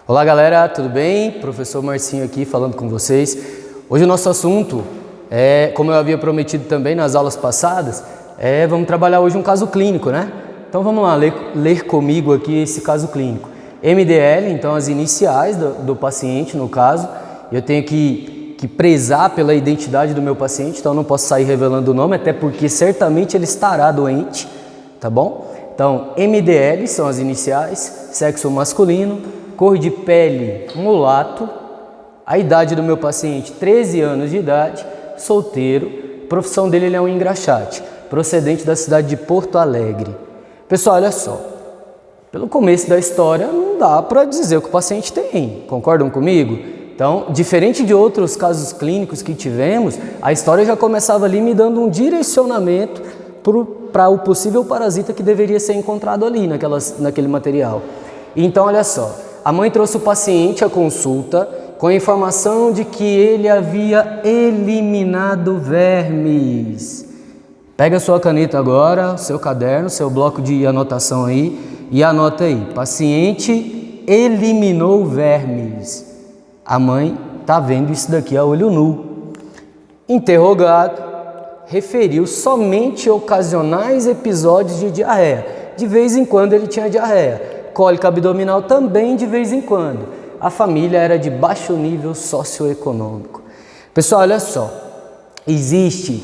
Olá galera, tudo bem? Professor Marcinho aqui falando com vocês. Hoje o nosso assunto é, como eu havia prometido também nas aulas passadas, vamos trabalhar hoje um caso clínico, né? Então vamos lá, ler comigo aqui esse caso clínico. MDL, então as iniciais do paciente no caso. Eu tenho que prezar pela identidade do meu paciente, então eu não posso sair revelando o nome, até porque certamente ele estará doente, tá bom? Então MDL são as iniciais, sexo masculino, cor de pele mulato, a idade do meu paciente 13 anos de idade, solteiro, profissão dele ele é um engraxate, procedente da cidade de Porto Alegre. Pessoal, olha só, pelo começo da história não dá para dizer o que o paciente tem, concordam comigo? Então, diferente de outros casos clínicos que tivemos, a história já começava ali me dando um direcionamento para o possível parasita que deveria ser encontrado ali naquele material. Então, olha só, a mãe trouxe o paciente à consulta com a informação de que ele havia eliminado vermes. Pega a sua caneta agora, seu caderno, seu bloco de anotação aí e anota aí, paciente eliminou vermes. A mãe está vendo isso daqui a olho nu. Interrogado, referiu somente ocasionais episódios de diarreia. De vez em quando ele tinha diarreia. Cólica abdominal também de vez em quando. A família era de baixo nível socioeconômico. Pessoal, olha só. Existe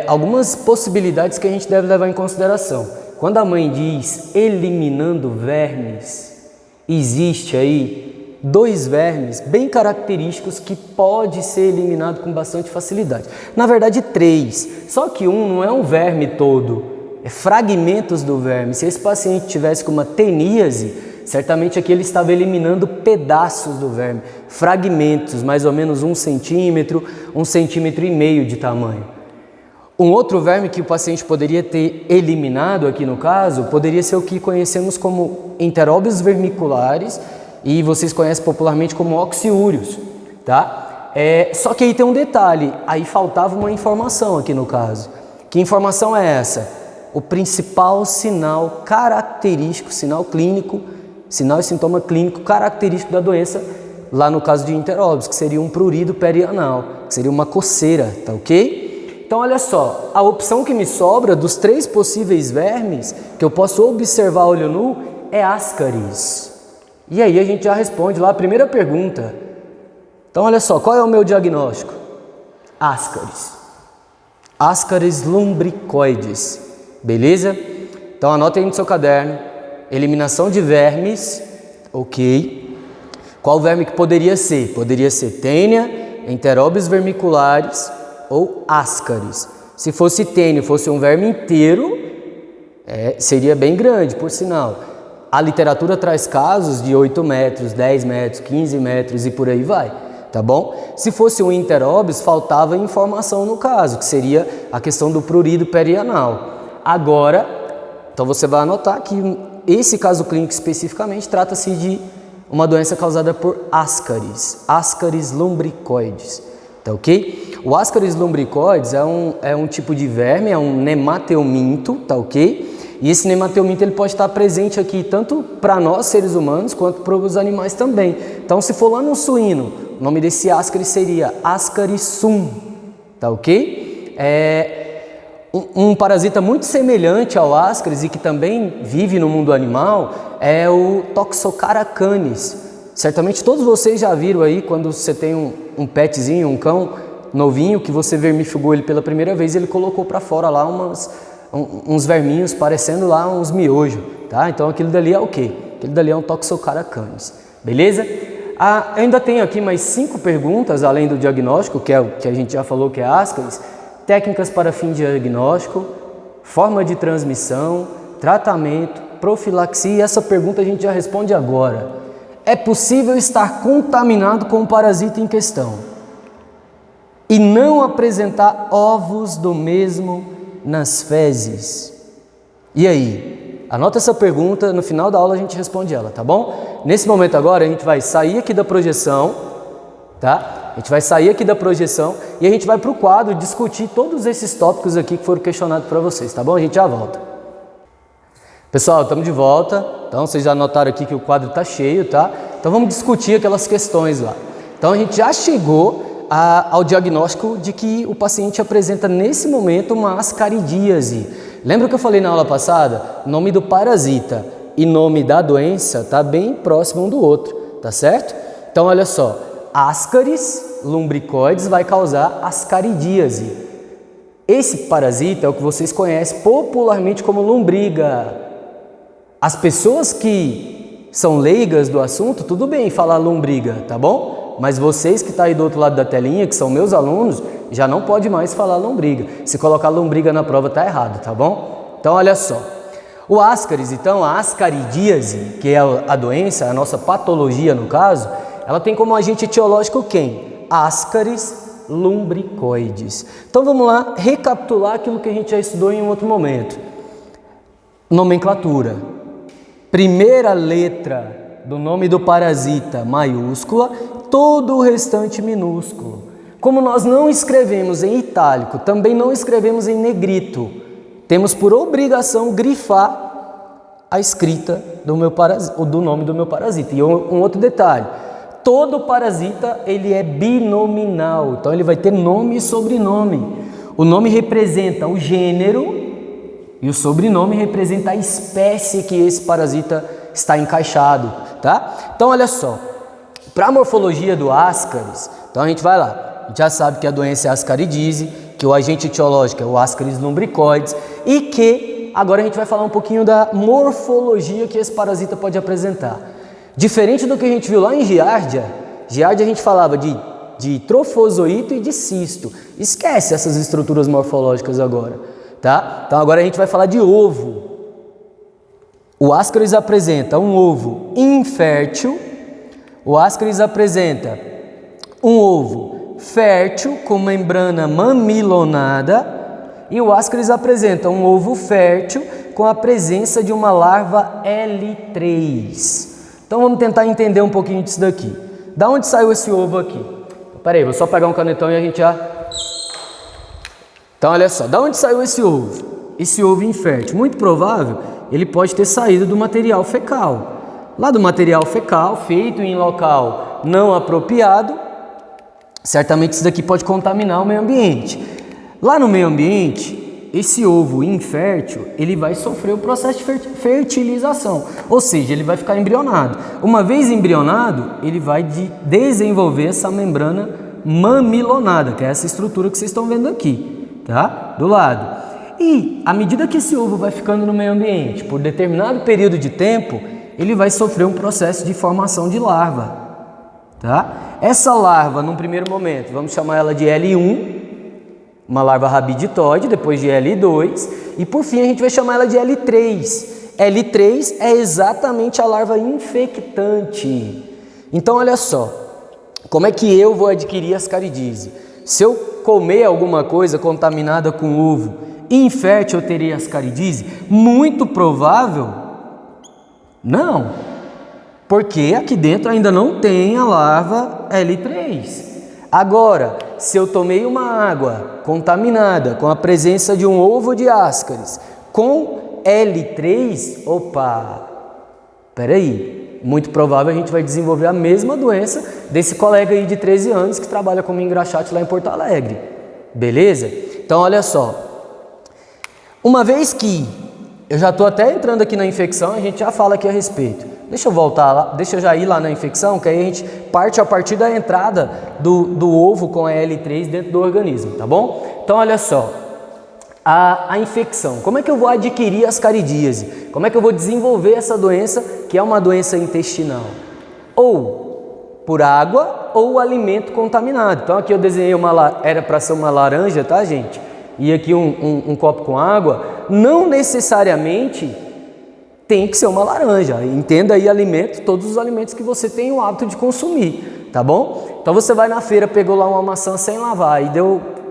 algumas possibilidades que a gente deve levar em consideração. Quando a mãe diz eliminando vermes, existe aí 2 vermes bem característicos que pode ser eliminado com bastante facilidade. Na verdade 3, só que um não é um verme todo, é fragmentos do verme. Se esse paciente tivesse com uma teníase, certamente aqui ele estava eliminando pedaços do verme, fragmentos, mais ou menos 1 centímetro, 1,5 centímetros de tamanho. Um outro verme que o paciente poderia ter eliminado aqui no caso, poderia ser o que conhecemos como enteróbios vermiculares, e vocês conhecem popularmente como oxiúrios, tá? Só que aí tem um detalhe, aí faltava uma informação aqui no caso. Que informação é essa? O principal sinal característico, sinal clínico, sinal e sintoma clínico característico da doença, lá no caso de enteróbios, que seria um prurido perianal, que seria uma coceira, tá ok? Então olha só, a opção que me sobra dos 3 possíveis vermes que eu posso observar a olho nu é Ascaris. E aí a gente já responde lá a primeira pergunta. Então olha só, qual é o meu diagnóstico? Ascaris. Ascaris lumbricoides. Beleza? Então anota aí no seu caderno. Eliminação de vermes. Ok. Qual verme que poderia ser? Poderia ser tênia, enteróbios vermiculares ou Ascaris. Se fosse tênia, fosse um verme inteiro, seria bem grande, por sinal. A literatura traz casos de 8 metros, 10 metros, 15 metros e por aí vai, tá bom? Se fosse um enteróbios, faltava informação no caso, que seria a questão do prurido perianal. Agora, então você vai anotar que esse caso clínico especificamente trata-se de uma doença causada por Ascaris, Ascaris lumbricoides, tá ok? O Ascaris lumbricoides é um tipo de verme, é um nemateuminto, tá ok? E esse nemateuminto ele pode estar presente aqui tanto para nós, seres humanos, quanto para os animais também. Então, se for lá no suíno, o nome desse Ascaris seria Ascaris sum, tá ok? Um parasita muito semelhante ao Ascaris e que também vive no mundo animal é o Toxocara canis. Certamente todos vocês já viram aí quando você tem um petzinho, um cão novinho, que você vermifugou ele pela primeira vez, ele colocou para fora lá uns verminhos parecendo lá uns miojos, tá? Então aquilo dali é o quê? Aquilo dali é um Toxocara canis, beleza? Eu ainda tenho aqui mais 5 perguntas além do diagnóstico, que é o que a gente já falou que é Ascaris. Técnicas para fim de diagnóstico, forma de transmissão, tratamento, profilaxia, e essa pergunta a gente já responde agora. É possível estar contaminado com o parasita em questão e não apresentar ovos do mesmo nas fezes? E aí? Anota essa pergunta, no final da aula a gente responde ela, tá bom? Nesse momento agora a gente vai sair aqui da projeção, tá? A gente vai sair aqui da projeção e a gente vai para o quadro discutir todos esses tópicos aqui que foram questionados para vocês, tá bom? A gente já volta. Pessoal, estamos de volta. Então, vocês já notaram aqui que o quadro está cheio, tá? Então vamos discutir aquelas questões lá. Então a gente já chegou ao diagnóstico de que o paciente apresenta nesse momento uma ascaridíase. Lembra que eu falei na aula passada? Nome do parasita e nome da doença está bem próximo um do outro, tá certo? Então olha só, Ascaris lumbricoides vai causar ascaridíase. Esse parasita é o que vocês conhecem popularmente como lombriga. As pessoas que são leigas do assunto, tudo bem falar lombriga, tá bom? Mas vocês que estão aí do outro lado da telinha, que são meus alunos, já não pode mais falar lombriga. Se colocar lombriga na prova tá errado, tá bom? Então olha só. O Ascaris, então, a ascaridíase, que é a doença, a nossa patologia no caso, ela tem como agente etiológico quem? Ascaris lumbricoides. Então vamos lá recapitular aquilo que a gente já estudou em um outro momento. Nomenclatura. Primeira letra do nome do parasita maiúscula, todo o restante minúsculo. Como nós não escrevemos em itálico, também não escrevemos em negrito, temos por obrigação grifar a escrita do nome do meu parasita. E um outro detalhe, todo parasita ele é binominal, então ele vai ter nome e sobrenome. O nome representa o gênero e o sobrenome representa a espécie que esse parasita está encaixado, tá? Então olha só, para a morfologia do Ascaris, então a gente vai lá, a gente já sabe que a doença é a ascaridíase, que o agente etiológico é o Ascaris lumbricoides e que agora a gente vai falar um pouquinho da morfologia que esse parasita pode apresentar. Diferente do que a gente viu lá em Giardia a gente falava de trofozoito e de cisto. Esquece essas estruturas morfológicas agora, tá? Então agora a gente vai falar de ovo. O Ascaris apresenta um ovo infértil, o Ascaris apresenta um ovo fértil com membrana mamilonada e o Ascaris apresenta um ovo fértil com a presença de uma larva L3. Então vamos tentar entender um pouquinho disso daqui. Da onde saiu esse ovo aqui? Peraí, vou só pegar um canetão e a gente já... Então olha só, da onde saiu esse ovo? Esse ovo infértil, muito provável, ele pode ter saído do material fecal. Lá do material fecal, feito em local não apropriado, certamente isso daqui pode contaminar o meio ambiente. Lá no meio ambiente, esse ovo infértil, ele vai sofrer o processo de fertilização, ou seja, ele vai ficar embrionado. Uma vez embrionado, ele vai desenvolver essa membrana mamilonada, que é essa estrutura que vocês estão vendo aqui, tá? Do lado. E, à medida que esse ovo vai ficando no meio ambiente, por determinado período de tempo, ele vai sofrer um processo de formação de larva, tá? Essa larva, num primeiro momento, vamos chamar ela de L1, uma larva rabiditóide, depois de L2, e por fim a gente vai chamar ela de L3. L3 é exatamente a larva infectante. Então olha só, como é que eu vou adquirir ascaridíase? Se eu comer alguma coisa contaminada com ovo infértil, eu terei ascaridíase? Muito provável, não, porque aqui dentro ainda não tem a larva L3. Agora, se eu tomei uma água contaminada com a presença de um ovo de Ascaris com L3, opa, peraí, muito provável a gente vai desenvolver a mesma doença desse colega aí de 13 anos que trabalha como engraxate lá em Porto Alegre, beleza? Então olha só, uma vez que eu já estou até entrando aqui na infecção, a gente já fala aqui a respeito. Deixa eu voltar lá, deixa eu já ir lá na infecção, que aí a gente parte a partir da entrada do ovo com a L3 dentro do organismo, tá bom? Então olha só, a infecção, como é que eu vou adquirir ascaridíase? Como é que eu vou desenvolver essa doença, que é uma doença intestinal? Ou por água ou alimento contaminado. Então aqui eu desenhei era para ser uma laranja, tá gente? E aqui um copo com água, não necessariamente tem que ser uma laranja. Entenda aí alimento, todos os alimentos que você tem o hábito de consumir, tá bom? Então você vai na feira, pegou lá uma maçã sem lavar e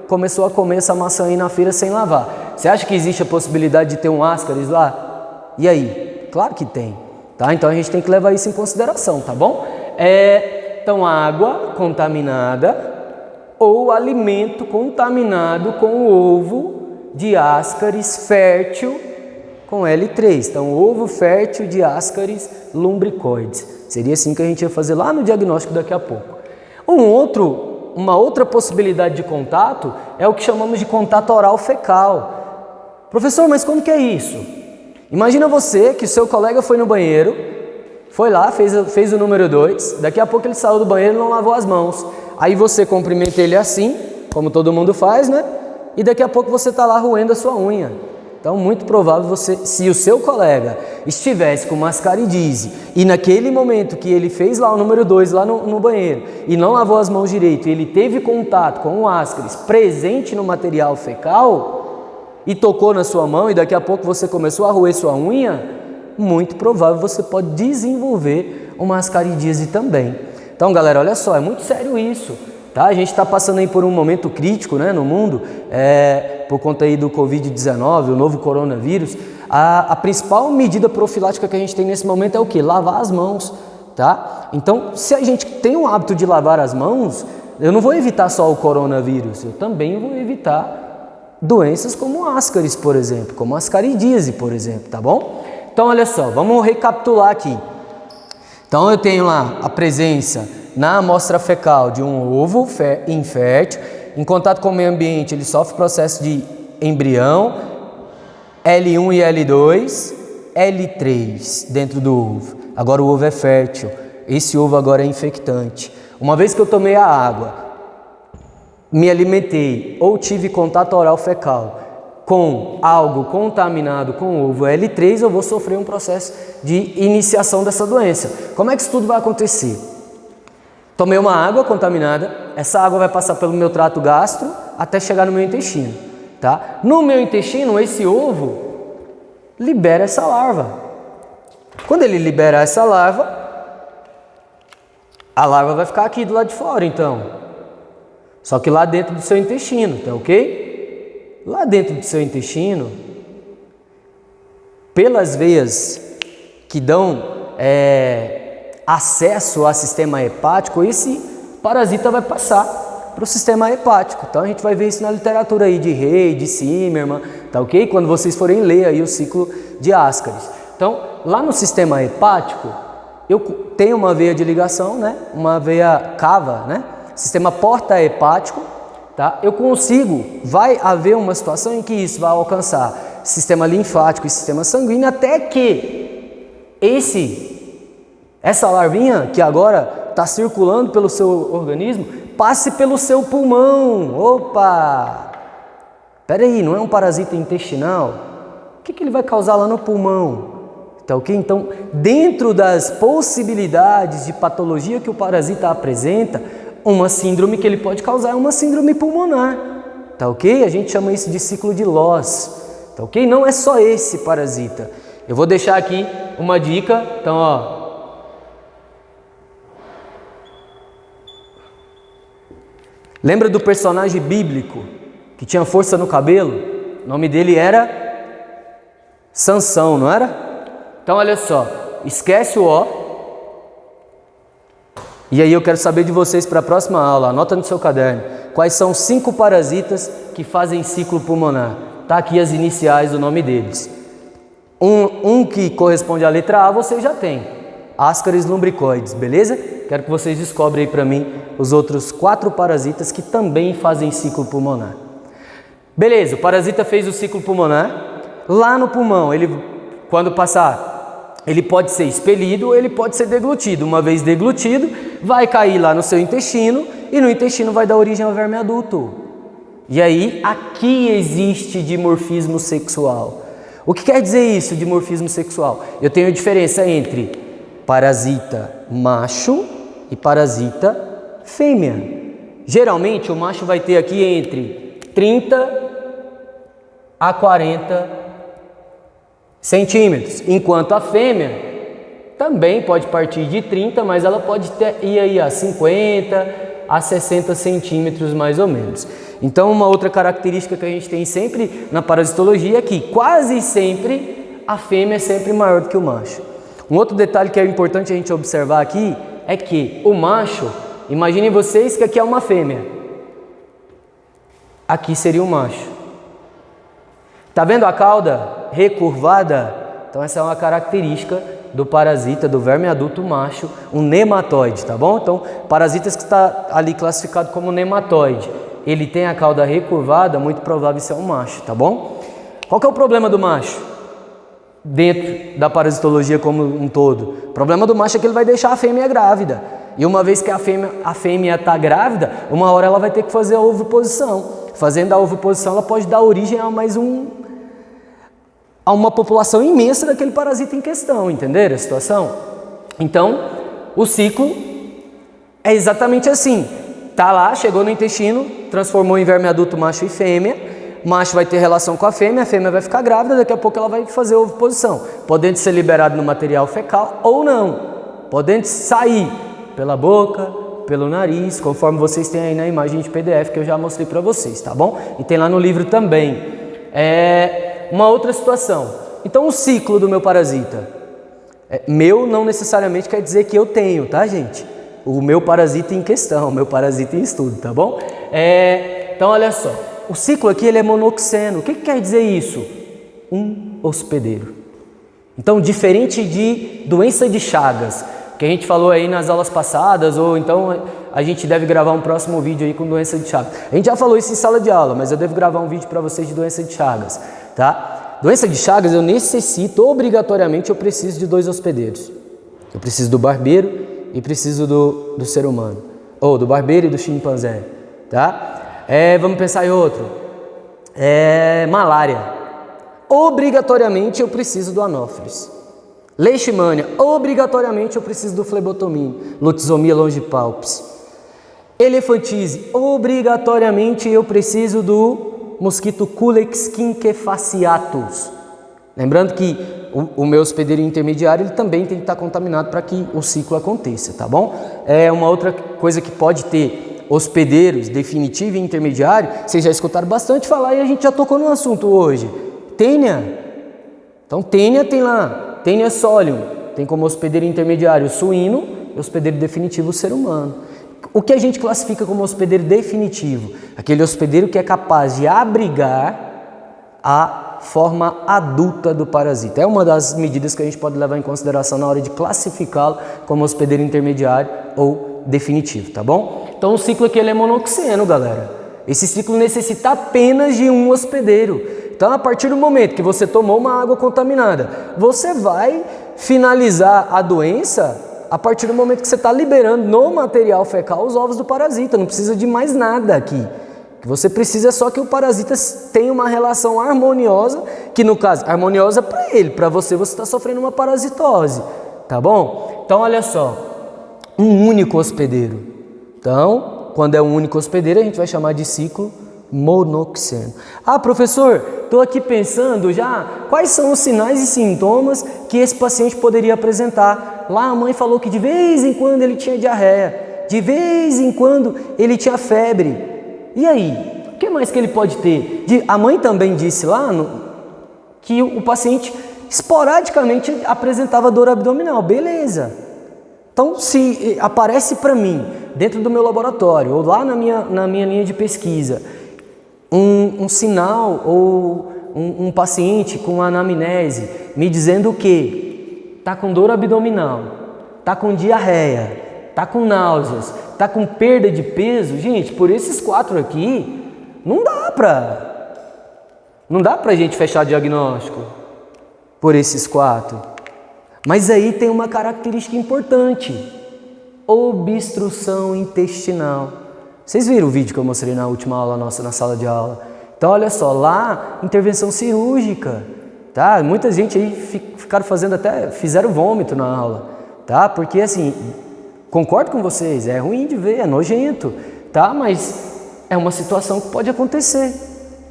começou a comer essa maçã aí na feira sem lavar. Você acha que existe a possibilidade de ter um Ascaris lá? E aí? Claro que tem, tá? Então a gente tem que levar isso em consideração, tá bom? Então água contaminada ou alimento contaminado com o ovo de Ascaris fértil com L3. Então, ovo fértil de Ascaris lumbricoides. Seria assim que a gente ia fazer lá no diagnóstico daqui a pouco. Uma outra possibilidade de contato é o que chamamos de contato oral fecal. Professor, mas como que é isso? Imagina você que o seu colega foi no banheiro, foi lá, fez o número 2, daqui a pouco ele saiu do banheiro e não lavou as mãos. Aí você cumprimenta ele assim, como todo mundo faz, né? E daqui a pouco você está lá roendo a sua unha. Então, muito provável se o seu colega estivesse com uma ascaridise e naquele momento que ele fez lá o número 2 lá no banheiro e não lavou as mãos direito, ele teve contato com o ascaris presente no material fecal e tocou na sua mão e daqui a pouco você começou a roer sua unha, muito provável você pode desenvolver uma ascaridise também. Então, galera, olha só, é muito sério isso. Tá? A gente está passando aí por um momento crítico, né, no mundo, por conta aí do Covid-19, o novo coronavírus. A principal medida profilática que a gente tem nesse momento é o quê? Lavar as mãos, tá? Então, se a gente tem o hábito de lavar as mãos, eu não vou evitar só o coronavírus, eu também vou evitar doenças como ascaris, por exemplo, como ascaridise, por exemplo, tá bom? Então, olha só, vamos recapitular aqui. Então, eu tenho lá a presença na amostra fecal de um ovo infértil, em contato com o meio ambiente ele sofre processo de embrião, L1 e L2, L3 dentro do ovo. Agora o ovo é fértil, esse ovo agora é infectante. Uma vez que eu tomei a água, me alimentei ou tive contato oral fecal com algo contaminado com o ovo L3, eu vou sofrer um processo de iniciação dessa doença. Como é que isso tudo vai acontecer? Tomei uma água contaminada, essa água vai passar pelo meu trato gástro até chegar no meu intestino, tá? No meu intestino, esse ovo libera essa larva. Quando ele libera essa larva, a larva vai ficar aqui do lado de fora, então. Só que lá dentro do seu intestino, tá ok? Lá dentro do seu intestino, pelas veias que dão acesso ao sistema hepático, esse parasita vai passar para o sistema hepático. Então a gente vai ver isso na literatura aí de Rey, de Zimmermann, tá ok? Quando vocês forem ler aí o ciclo de ascaris. Então, lá no sistema hepático, eu tenho uma veia de ligação, né? Uma veia cava, né? Sistema porta-hepático, tá? Vai haver uma situação em que isso vai alcançar sistema linfático e sistema sanguíneo, até que essa larvinha que agora está circulando pelo seu organismo passe pelo seu pulmão. Opa! Peraí, não é um parasita intestinal? O que ele vai causar lá no pulmão? Tá ok? Então, dentro das possibilidades de patologia que o parasita apresenta, uma síndrome que ele pode causar é uma síndrome pulmonar. Tá ok? A gente chama isso de ciclo de Loss. Tá ok? Não é só esse parasita. Eu vou deixar aqui uma dica. Então, ó. Lembra do personagem bíblico que tinha força no cabelo? O nome dele era Sansão, não era? Então, olha só. Esquece o ó. E aí eu quero saber de vocês para a próxima aula. Anota no seu caderno. Quais são os 5 parasitas que fazem ciclo pulmonar? Tá aqui as iniciais do nome deles. Um que corresponde à letra A você já tem. Ascaris lumbricoides, beleza? Quero que vocês descobrem aí para mim os outros 4 parasitas que também fazem ciclo pulmonar. Beleza, o parasita fez o ciclo pulmonar. Lá no pulmão, quando passar, ele pode ser expelido ou ele pode ser deglutido. Uma vez deglutido, vai cair lá no seu intestino e no intestino vai dar origem ao verme adulto. E aí, aqui existe dimorfismo sexual. O que quer dizer isso, dimorfismo sexual? Eu tenho a diferença entre parasita macho e parasita fêmea. Geralmente, o macho vai ter aqui entre 30 a 40 centímetros, enquanto a fêmea também pode partir de 30, mas ela pode ir aí a 50 a 60 centímetros mais ou menos. Então, uma outra característica que a gente tem sempre na parasitologia é que quase sempre a fêmea é sempre maior do que o macho. Um outro detalhe que é importante a gente observar aqui é que o macho, imaginem vocês que aqui é uma fêmea, aqui seria um macho. Tá vendo a cauda recurvada? Então essa é uma característica do parasita, do verme adulto macho, um nematóide, tá bom? Então, parasitas que está ali classificado como nematóide, ele tem a cauda recurvada, muito provável ser um macho, tá bom? Qual que é o problema do macho? Dentro da parasitologia como um todo. O problema do macho é que ele vai deixar a fêmea grávida. E uma vez que a fêmea está grávida, uma hora ela vai ter que fazer a oviposição. Fazendo a oviposição, ela pode dar origem a uma população imensa daquele parasita em questão, entenderam a situação? Então, o ciclo é exatamente assim. Tá lá, chegou no intestino, transformou em verme adulto macho e fêmea. Macho vai ter relação com a fêmea vai ficar grávida, daqui a pouco ela vai fazer a oviposição, podendo ser liberado no material fecal ou não, podendo sair pela boca, pelo nariz, conforme vocês têm aí na imagem de PDF que eu já mostrei para vocês, tá bom? E tem lá no livro também. Uma outra situação. Então, o ciclo do meu parasita. Meu não necessariamente quer dizer que eu tenho, tá, gente? O meu parasita em questão, o meu parasita em estudo, tá bom? Então, olha só. O ciclo aqui ele é monoxeno. O que quer dizer isso? Um hospedeiro. Então, diferente de doença de Chagas, que a gente falou aí nas aulas passadas, ou então a gente deve gravar um próximo vídeo aí com doença de Chagas. A gente já falou isso em sala de aula, mas eu devo gravar um vídeo para vocês de doença de Chagas, tá? Doença de Chagas eu necessito, obrigatoriamente, eu preciso de 2 hospedeiros. Eu preciso do barbeiro e preciso do ser humano. Ou do barbeiro e do chimpanzé, tá? Vamos pensar em outro. Malária. Obrigatoriamente eu preciso do anófeles. Leishmania. Obrigatoriamente eu preciso do flebotomínio. Lutisomia longipalpis. Elefantise. Obrigatoriamente eu preciso do mosquito Culex quinquefaciatus. Lembrando que o meu hospedeiro intermediário ele também tem que estar contaminado para que o ciclo aconteça, tá bom? Uma outra coisa que pode ter hospedeiros definitivo e intermediário, vocês já escutaram bastante falar e a gente já tocou no assunto hoje. Tênia. Então, tênia tem lá, tênia solium, tem como hospedeiro intermediário o suíno e hospedeiro definitivo o ser humano. O que a gente classifica como hospedeiro definitivo? Aquele hospedeiro que é capaz de abrigar a forma adulta do parasita. É uma das medidas que a gente pode levar em consideração na hora de classificá-lo como hospedeiro intermediário ou definitivo, tá bom? Então o ciclo aqui ele é monoxeno, galera. Esse ciclo necessita apenas de um hospedeiro. Então a partir do momento que você tomou uma água contaminada, você vai finalizar a doença a partir do momento que você está liberando no material fecal os ovos do parasita. Não precisa de mais nada aqui. O que você precisa é só que o parasita tenha uma relação harmoniosa, que no caso, harmoniosa para ele, para você está sofrendo uma parasitose, tá bom? Então olha só, um único hospedeiro. Então, quando é um único hospedeiro, a gente vai chamar de ciclo monoxeno. Ah, professor, estou aqui pensando já quais são os sinais e sintomas que esse paciente poderia apresentar. Lá a mãe falou que de vez em quando ele tinha diarreia, de vez em quando ele tinha febre. E aí? O que mais que ele pode ter? A mãe também disse lá que o paciente esporadicamente apresentava dor abdominal. Beleza. Então, se aparece para mim, dentro do meu laboratório, ou lá na minha linha de pesquisa, um sinal ou um paciente com anamnese me dizendo que está com dor abdominal, está com diarreia, está com náuseas, está com perda de peso, gente, por esses 4 aqui, não dá pra gente fechar diagnóstico por esses 4. Mas aí tem uma característica importante, obstrução intestinal. Vocês viram o vídeo que eu mostrei na última aula nossa, na sala de aula? Então olha só, lá, intervenção cirúrgica, tá? Muita gente aí fizeram vômito na aula, tá? Porque assim, concordo com vocês, é ruim de ver, é nojento, tá? Mas é uma situação que pode acontecer,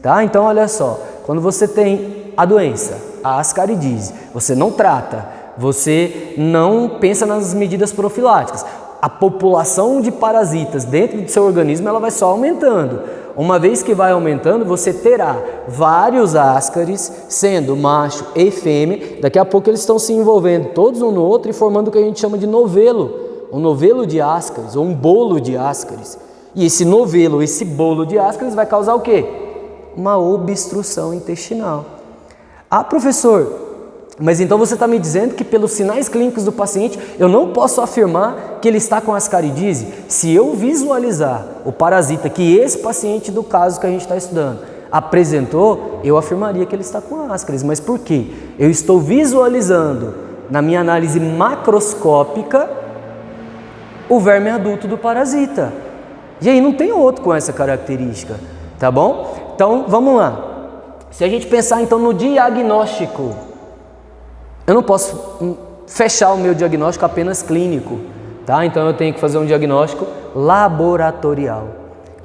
tá? Então olha só, quando você tem a doença, a ascaridise, você não trata, você não pensa nas medidas profiláticas. A população de parasitas dentro do seu organismo ela vai só aumentando. Uma vez que vai aumentando, você terá vários ascaris, sendo macho e fêmea. Daqui a pouco eles estão se envolvendo todos um no outro e formando o que a gente chama de novelo. Um novelo de ascaris ou um bolo de ascaris. E esse novelo, esse bolo de ascaris vai causar o quê? Uma obstrução intestinal. Ah, professor, Mas então você está me dizendo que pelos sinais clínicos do paciente eu não posso afirmar que ele está com ascaridise? Se eu visualizar o parasita que esse paciente do caso que a gente está estudando apresentou, eu afirmaria que ele está com ascaris. Mas por quê? Eu estou visualizando na minha análise macroscópica o verme adulto do parasita. E aí não tem outro com essa característica, tá bom? Então vamos lá. Se a gente pensar então no diagnóstico, eu não posso fechar o meu diagnóstico apenas clínico, tá? Então eu tenho que fazer um diagnóstico laboratorial.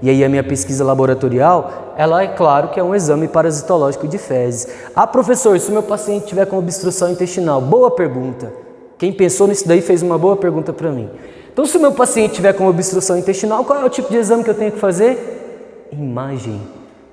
E aí a minha pesquisa laboratorial, ela é claro que é um exame parasitológico de fezes. Ah, professor, se o meu paciente tiver com obstrução intestinal, boa pergunta. Quem pensou nisso daí fez uma boa pergunta para mim. Então, se o meu paciente tiver com obstrução intestinal, qual é o tipo de exame que eu tenho que fazer? Imagem,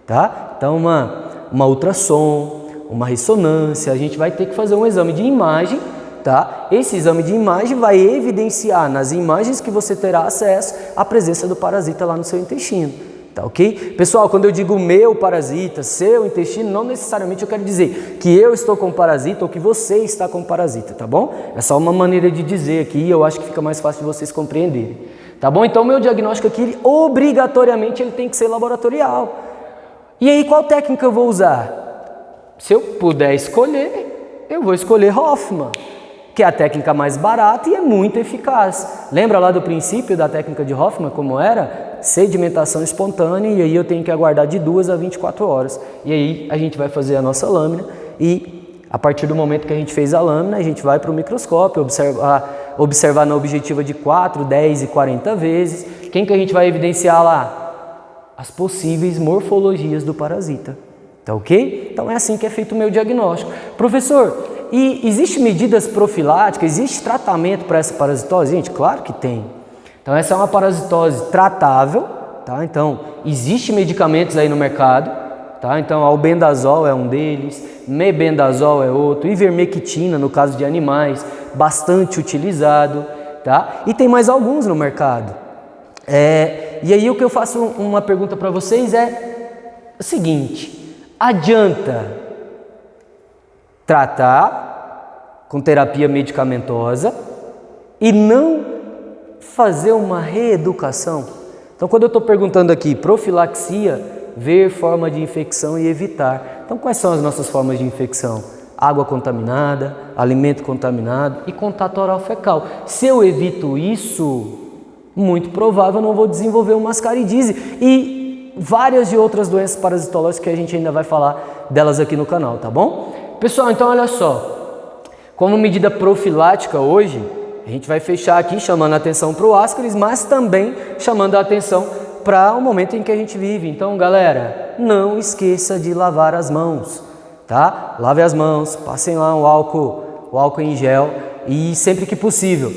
tá? Então, uma ultrassom, uma ressonância, a gente vai ter que fazer um exame de imagem, tá? Esse exame de imagem vai evidenciar nas imagens que você terá acesso a presença do parasita lá no seu intestino, tá ok? Pessoal, quando eu digo meu parasita, seu intestino, não necessariamente eu quero dizer que eu estou com parasita ou que você está com parasita, tá bom? É só uma maneira de dizer aqui e eu acho que fica mais fácil de vocês compreenderem, tá bom? Então, o meu diagnóstico aqui, obrigatoriamente, ele tem que ser laboratorial. E aí, qual técnica eu vou usar? Se eu puder escolher, eu vou escolher Hoffman, que é a técnica mais barata e é muito eficaz. Lembra lá do princípio da técnica de Hoffman, como era? Sedimentação espontânea, e aí eu tenho que aguardar de 2 a 24 horas. E aí a gente vai fazer a nossa lâmina e a partir do momento que a gente fez a lâmina, a gente vai para o microscópio, observar na objetiva de 4, 10 e 40 vezes. Quem que a gente vai evidenciar lá? As possíveis morfologias do parasita. Tá ok? Então é assim que é feito o meu diagnóstico. Professor, e existe medidas profiláticas, existe tratamento para essa parasitose? Gente, claro que tem. Então essa é uma parasitose tratável, tá? Então existe medicamentos aí no mercado, tá? Então albendazol é um deles, mebendazol é outro, ivermectina no caso de animais, bastante utilizado, tá? E tem mais alguns no mercado. E aí o que eu faço uma pergunta para vocês é o seguinte: adianta tratar com terapia medicamentosa e não fazer uma reeducação? Então, quando eu estou perguntando aqui profilaxia, ver forma de infecção e evitar. Então, quais são as nossas formas de infecção? Água contaminada, alimento contaminado e contato oral fecal. Se eu evito isso, muito provável eu não vou desenvolver uma ascaridise e várias de outras doenças parasitológicas que a gente ainda vai falar delas aqui no canal, tá bom? Pessoal, então olha só, como medida profilática hoje, a gente vai fechar aqui chamando a atenção para o ascaris, mas também chamando a atenção para o momento em que a gente vive. Então, galera, não esqueça de lavar as mãos, tá? Lave as mãos, passem lá o álcool em gel e sempre que possível.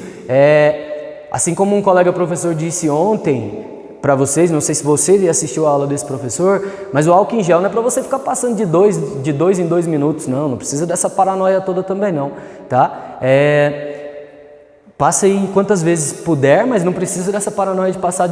Assim como um colega professor disse ontem para vocês, não sei se você assistiu a aula desse professor, mas o álcool em gel não é para você ficar passando de dois em 2 minutos, não precisa dessa paranoia toda também não, tá? Passa aí quantas vezes puder, mas não precisa dessa paranoia de passar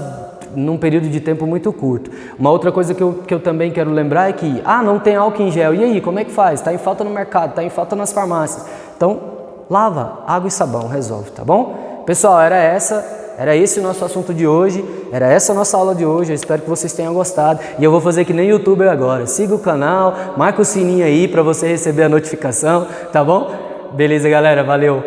num período de tempo muito curto. Uma outra coisa que eu também quero lembrar é que, não tem álcool em gel, e aí, como é que faz? Está em falta no mercado, está em falta nas farmácias. Então, lava, água e sabão, resolve, tá bom? Pessoal, era esse o nosso assunto de hoje, era essa a nossa aula de hoje, eu espero que vocês tenham gostado. E eu vou fazer que nem youtuber agora, siga o canal, marca o sininho aí para você receber a notificação, tá bom? Beleza, galera, valeu!